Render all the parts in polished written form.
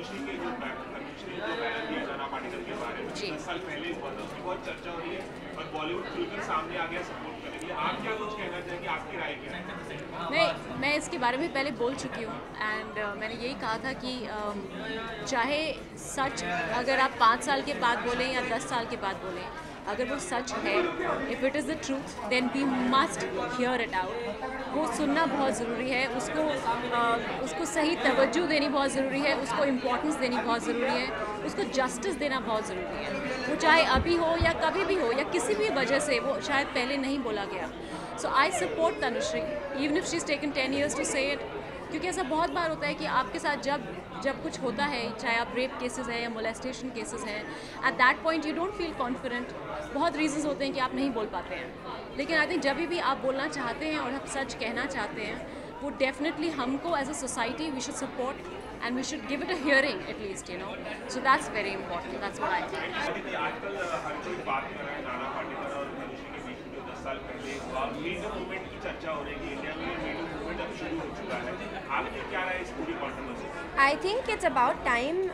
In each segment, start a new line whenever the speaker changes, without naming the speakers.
तनुश्री के जो तनुश्री जो बयान दिया नाना पाटेकर के बारे में 10 साल पहले हुआ था, उसकी बहुत चर्चा हो रही है और बॉलीवुड खुलकर सामने आ गया सपोर्ट करने के लिए। आप क्या कुछ कहना चाहेंगे, आपकी राय क्या है?
मैं इसके बारे में पहले बोल चुकी हूँ एंड मैंने यही कहा था कि चाहे सच अगर आप 5 साल के बाद बोलें या 10 साल के बाद बोलें, अगर वो सच है, if it is the truth, then we must hear it out. वो सुनना बहुत ज़रूरी है, उसको सही तवज्जो देनी बहुत ज़रूरी है, उसको इम्पोर्टेंस देनी बहुत ज़रूरी है, उसको जस्टिस देना बहुत ज़रूरी है। वो चाहे अभी हो या कभी भी हो या किसी भी वजह से वो शायद पहले नहीं बोला गया। So I support Tanushree even if she is taken 10 years to say it, क्योंकि ऐसा बहुत बार होता है कि आपके साथ जब कुछ होता है, चाहे आप रेप केसेस हैं या मोलेस्टेशन केसेस हैं, at that point you don't feel confident. बहुत रीजंस होते हैं कि आप नहीं बोल पाते हैं, लेकिन आई थिंक जब भी आप बोलना चाहते हैं और आप सच कहना चाहते हैं, वो डेफिनेटली हमको as a society we should support and we should give it a hearing at least, you know. So that's very important. That's what I think.
आजकल हर कोई बात कर रहा है नाना पाटेकर और तनुश्री के बीच में जो 10 साल पहले मीटू मूवमेंट की चर्चा हो रही है कि इंडिया में मीटू मूवमेंट अब शुरू हो चुका है। आपकी क्या राय इस पूरी controversy?
I think it's about time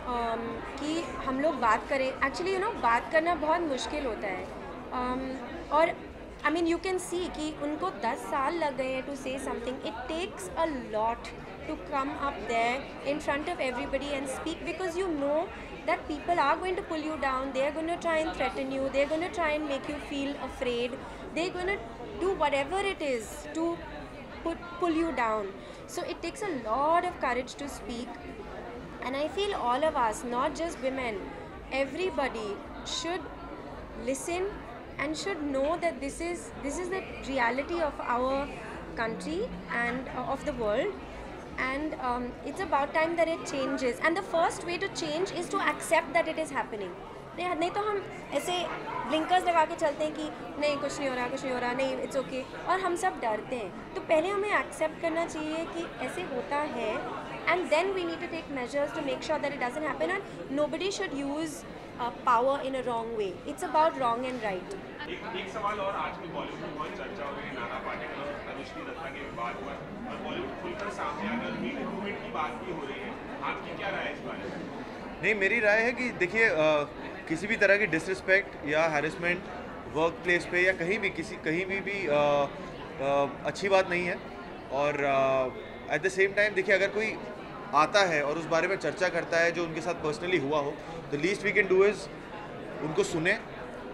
कि हम लोग बात करें। एक्चुअली बात करना बहुत मुश्किल होता है और I mean you can see कि उनको 10 साल लग गए हैं to say something. It takes a lot to come up there in front of everybody and speak, because you know that people are going to pull you down, they're going to try and threaten you, they're going to try and make you feel afraid, they're going to do whatever it is to pull you down. So it takes a lot of courage to speak, and I feel all of us, not just women, everybody should listen and should know that this is the reality of our country and of the world. And it's about time that it changes, and the first way to change is to accept that it is happening. नहीं तो हम ऐसे blinkers लगा के चलते हैं कि नहीं कुछ नहीं हो रहा, नहीं इट्स ओके, और हम सब डरते हैं। तो पहले हमें एक्सेप्ट करना चाहिए कि ऐसे होता है, and then we need to take measures to make sure that it doesn't happen, and nobody should use power in a wrong way. It's about wrong and right.
एक सवाल और, आजकल बॉलीवुड में बहुत चर्चा हो रही है नाना पाटेकर और तनुश्री दत्ता के विवाद पर, और बॉलीवुड खुलकर सामने आकर मीटू मूवमेंट की बात भी हो रही है। आपकी क्या राय है इस बारे में?
नहीं, मेरी राय है कि देखिए किसी भी तरह की डिसरिस्पेक्ट या हैरेसमेंट वर्क प्लेस पे या कहीं भी अच्छी बात नहीं है। और एट द सेम टाइम देखिए, अगर कोई आता है और उस बारे में चर्चा करता है जो उनके साथ पर्सनली हुआ हो, the least we can do is उनको सुने,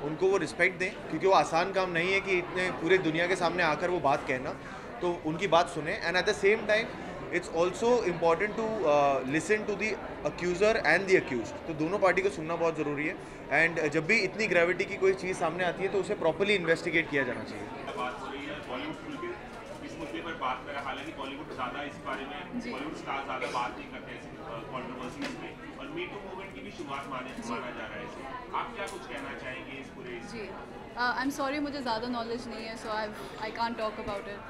उनको वो रिस्पेक्ट दें, क्योंकि वो आसान काम नहीं है कि इतने पूरे दुनिया के सामने आकर वो बात कहना। तो उनकी बात सुने, and at the same time it's also important to listen to the accuser and the accused. तो दोनों पार्टी को सुनना बहुत ज़रूरी है, एंड जब भी इतनी ग्रेविटी की कोई चीज़ सामने आती है तो उसे प्रॉपरली इन्वेस्टिगेट किया जाना चाहिए।
बात हो रही है बॉलीवुड खुल के इस मुद्दे पर बात करें, हालांकि बॉलीवुड ज़्यादा इस बारे में बॉलीवुड स्टार ज़्यादा बात नहीं करते हैं कॉन्ट्रोवर्सीज पे, और मीटू मूवमेंट की भी शुरुआत माना जा रहा है। आप क्या कुछ कहना चाहेंगे इस पूरे?
जी, आई एम सॉरी, मुझे ज़्यादा नॉलेज नहीं है, so I can't talk about it.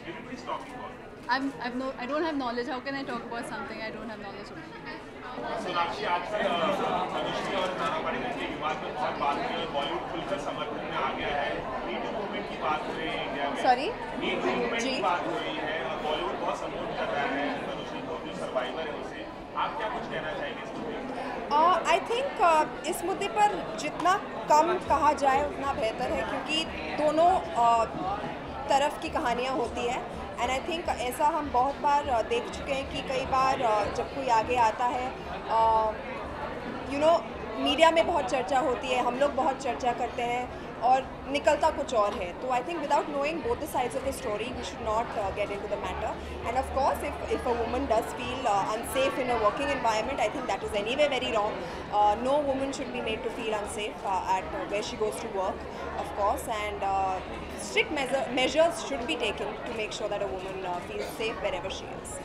Everybody's talking about it.
I don't have knowledge. How can I talk about something I don't have knowledge of?
Sonakshi, आजकल तनुश्री और नाना पाटेकर के विवाद में बहुत बात हुई है, बॉलीवुड खुलकर समर्थन में आ गया है। मीटू मूवमेंट की बात हो रही है इंडिया में।
सॉरी,
मीटू मूवमेंट की बात हो रही है और बॉलीवुड बहुत सपोर्ट कर रहा है तनुश्री को, जो सर्वाइवर है उसे। आप क्या कुछ कहना चाहेंगे इस मुद्दे पर?
आई थिंक इस मुद्दे पर जितना कम कहा जाए उतना बेहतर है, क्योंकि दोनों तरफ की कहानियाँ होती है। एंड आई थिंक ऐसा हम बहुत बार देख चुके हैं कि कई बार जब कोई आगे आता है, मीडिया में बहुत चर्चा होती है, हम लोग बहुत चर्चा करते हैं और निकलता कुछ और है। तो I think without knowing both the sides of the story we should not get into the matter. And of course if a woman does feel unsafe in a working environment, I think that is anyway very wrong. No woman should be made to feel unsafe at where she goes to work, of course, and strict measures should be taken to make sure that a woman feels safe wherever she is.